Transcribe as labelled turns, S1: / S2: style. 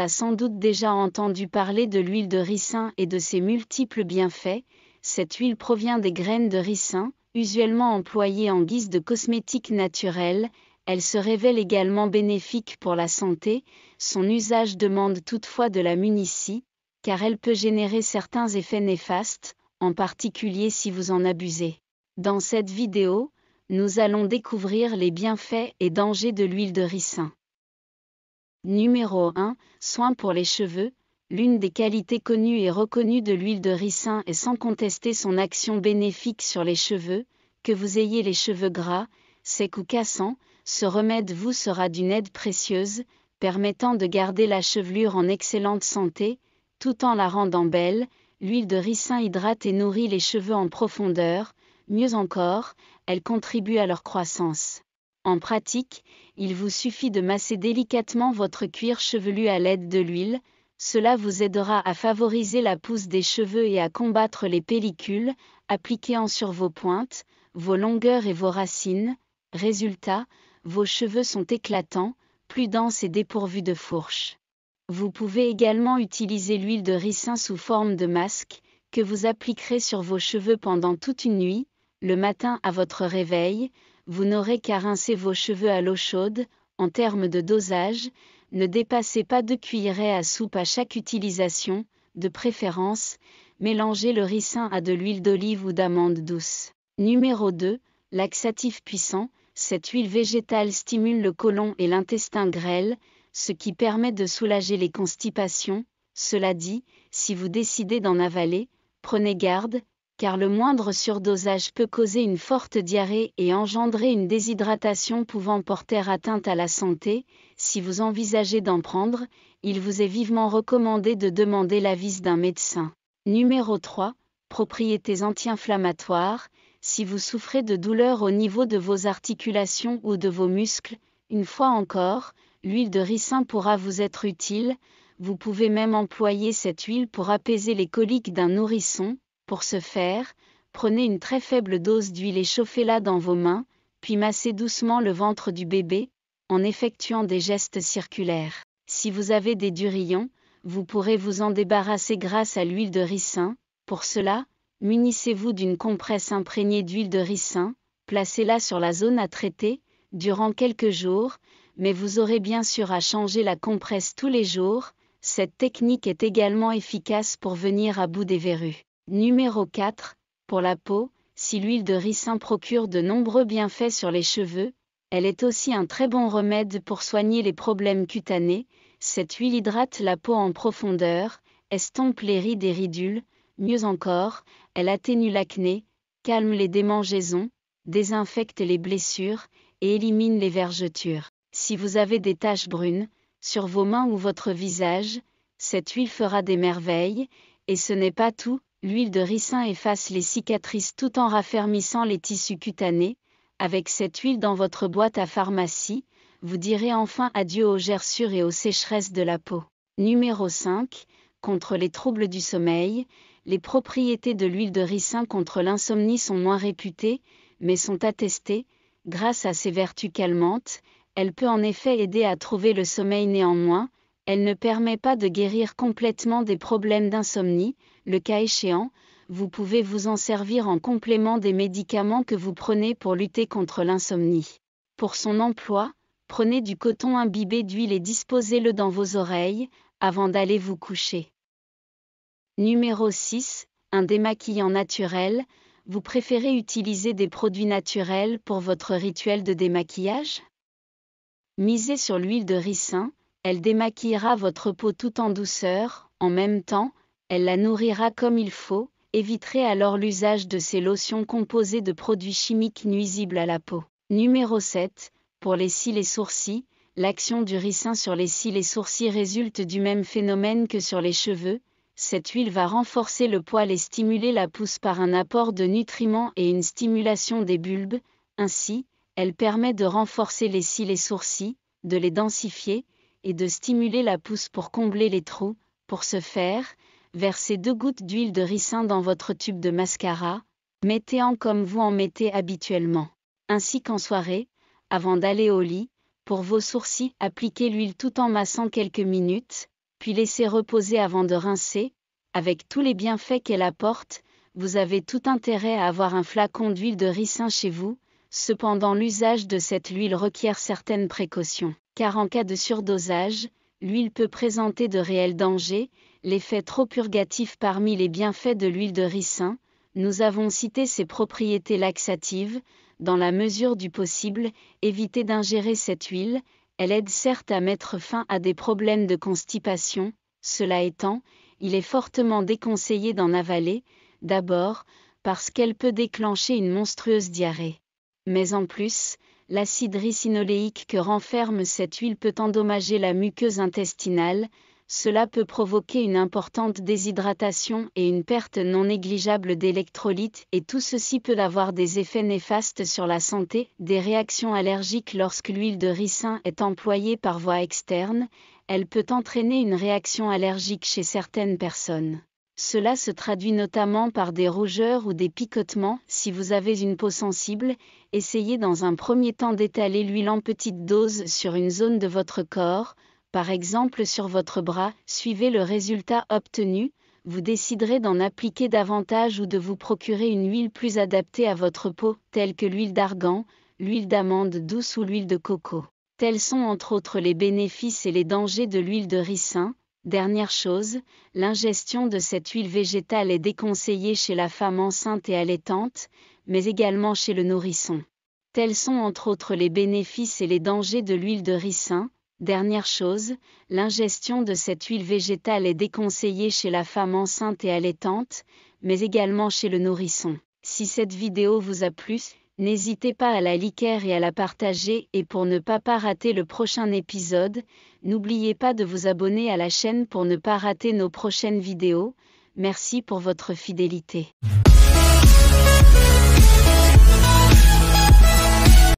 S1: a sans doute déjà entendu parler de l'huile de ricin et de ses multiples bienfaits. Cette huile provient des graines de ricin, usuellement employées en guise de cosmétique naturel. Elle se révèle également bénéfique pour la santé. Son usage demande toutefois de la munitie, car elle peut générer certains effets néfastes, en particulier si vous en abusez. Dans cette vidéo, nous allons découvrir les bienfaits et dangers de l'huile de ricin. Numéro 1. Soins pour les cheveux. L'une des qualités connues et reconnues de l'huile de ricin est sans contester son action bénéfique sur les cheveux. Que vous ayez les cheveux gras, secs ou cassants, ce remède vous sera d'une aide précieuse, permettant de garder la chevelure en excellente santé, tout en la rendant belle. L'huile de ricin hydrate et nourrit les cheveux en profondeur. Mieux encore, elle contribue à leur croissance. En pratique, il vous suffit de masser délicatement votre cuir chevelu à l'aide de l'huile. Cela vous aidera à favoriser la pousse des cheveux et à combattre les pellicules, appliquez-en sur vos pointes, vos longueurs et vos racines. Résultat, vos cheveux sont éclatants, plus denses et dépourvus de fourches. Vous pouvez également utiliser l'huile de ricin sous forme de masque, que vous appliquerez sur vos cheveux pendant toute une nuit. Le matin à votre réveil, vous n'aurez qu'à rincer vos cheveux à l'eau chaude. En termes de dosage, ne dépassez pas 2 cuillerées à soupe à chaque utilisation, de préférence, mélangez le ricin à de l'huile d'olive ou d'amande douce. Numéro 2. Laxatif puissant. Cette huile végétale stimule le côlon et l'intestin grêle, ce qui permet de soulager les constipations. Cela dit, si vous décidez d'en avaler, prenez garde, car le moindre surdosage peut causer une forte diarrhée et engendrer une déshydratation pouvant porter atteinte à la santé. Si vous envisagez d'en prendre, il vous est vivement recommandé de demander l'avis d'un médecin. Numéro 3. Propriétés anti-inflammatoires. Si vous souffrez de douleurs au niveau de vos articulations ou de vos muscles, une fois encore, l'huile de ricin pourra vous être utile. Vous pouvez même employer cette huile pour apaiser les coliques d'un nourrisson. Pour ce faire, prenez une très faible dose d'huile et chauffez-la dans vos mains, puis massez doucement le ventre du bébé, en effectuant des gestes circulaires. Si vous avez des durillons, vous pourrez vous en débarrasser grâce à l'huile de ricin. Pour cela, munissez-vous d'une compresse imprégnée d'huile de ricin, placez-la sur la zone à traiter, durant quelques jours, mais vous aurez bien sûr à changer la compresse tous les jours. Cette technique est également efficace pour venir à bout des verrues. Numéro 4. Pour la peau, si l'huile de ricin procure de nombreux bienfaits sur les cheveux, elle est aussi un très bon remède pour soigner les problèmes cutanés. Cette huile hydrate la peau en profondeur, estompe les rides et ridules. Mieux encore, elle atténue l'acné, calme les démangeaisons, désinfecte les blessures et élimine les vergetures. Si vous avez des taches brunes, sur vos mains ou votre visage, cette huile fera des merveilles. Et ce n'est pas tout. L'huile de ricin efface les cicatrices tout en raffermissant les tissus cutanés. Avec cette huile dans votre boîte à pharmacie, vous direz enfin adieu aux gerçures et aux sécheresses de la peau. Numéro 5. Contre les troubles du sommeil, les propriétés de l'huile de ricin contre l'insomnie sont moins réputées, mais sont attestées. Grâce à ses vertus calmantes, elle peut en effet aider à trouver le sommeil. Néanmoins, elle ne permet pas de guérir complètement des problèmes d'insomnie. Le cas échéant, vous pouvez vous en servir en complément des médicaments que vous prenez pour lutter contre l'insomnie. Pour son emploi, prenez du coton imbibé d'huile et disposez-le dans vos oreilles, avant d'aller vous coucher. Numéro 6. Un démaquillant naturel. Vous préférez utiliser des produits naturels pour votre rituel de démaquillage? Misez sur l'huile de ricin, elle démaquillera votre peau tout en douceur. En même temps, elle la nourrira comme il faut. Éviterez alors l'usage de ces lotions composées de produits chimiques nuisibles à la peau. Numéro 7. Pour les cils et sourcils, l'action du ricin sur les cils et sourcils résulte du même phénomène que sur les cheveux. Cette huile va renforcer le poil et stimuler la pousse par un apport de nutriments et une stimulation des bulbes. Ainsi, elle permet de renforcer les cils et sourcils, de les densifier, et de stimuler la pousse pour combler les trous. Pour ce faire, versez 2 gouttes d'huile de ricin dans votre tube de mascara, mettez-en comme vous en mettez habituellement. Ainsi qu'en soirée, avant d'aller au lit, pour vos sourcils, appliquez l'huile tout en massant quelques minutes, puis laisser reposer avant de rincer. Avec tous les bienfaits qu'elle apporte, vous avez tout intérêt à avoir un flacon d'huile de ricin chez vous. Cependant, l'usage de cette huile requiert certaines précautions, car en cas de surdosage, l'huile peut présenter de réels dangers. L'effet trop purgatif. Parmi les bienfaits de l'huile de ricin, nous avons cité ses propriétés laxatives. Dans la mesure du possible, évitez d'ingérer cette huile. Elle aide certes à mettre fin à des problèmes de constipation. Cela étant, il est fortement déconseillé d'en avaler, d'abord, parce qu'elle peut déclencher une monstrueuse diarrhée. Mais en plus, l'acide ricinoléique que renferme cette huile peut endommager la muqueuse intestinale. Cela peut provoquer une importante déshydratation et une perte non négligeable d'électrolytes, et tout ceci peut avoir des effets néfastes sur la santé. Des réactions allergiques. Lorsque l'huile de ricin est employée par voie externe, elle peut entraîner une réaction allergique chez certaines personnes. Cela se traduit notamment par des rougeurs ou des picotements. Si vous avez une peau sensible, essayez dans un premier temps d'étaler l'huile en petites doses sur une zone de votre corps, par exemple sur votre bras. Suivez le résultat obtenu, vous déciderez d'en appliquer davantage ou de vous procurer une huile plus adaptée à votre peau, telle que l'huile d'argan, l'huile d'amande douce ou l'huile de coco. Tels sont entre autres les bénéfices et les dangers de l'huile de ricin. Dernière chose, l'ingestion de cette huile végétale est déconseillée chez la femme enceinte et allaitante, mais également chez le nourrisson. Tels sont entre autres les bénéfices et les dangers de l'huile de ricin. Dernière chose, l'ingestion de cette huile végétale est déconseillée chez la femme enceinte et allaitante, mais également chez le nourrisson. Si cette vidéo vous a plu, n'hésitez pas à la liker et à la partager, et pour ne pas rater le prochain épisode, n'oubliez pas de vous abonner à la chaîne pour ne pas rater nos prochaines vidéos. Merci pour votre fidélité.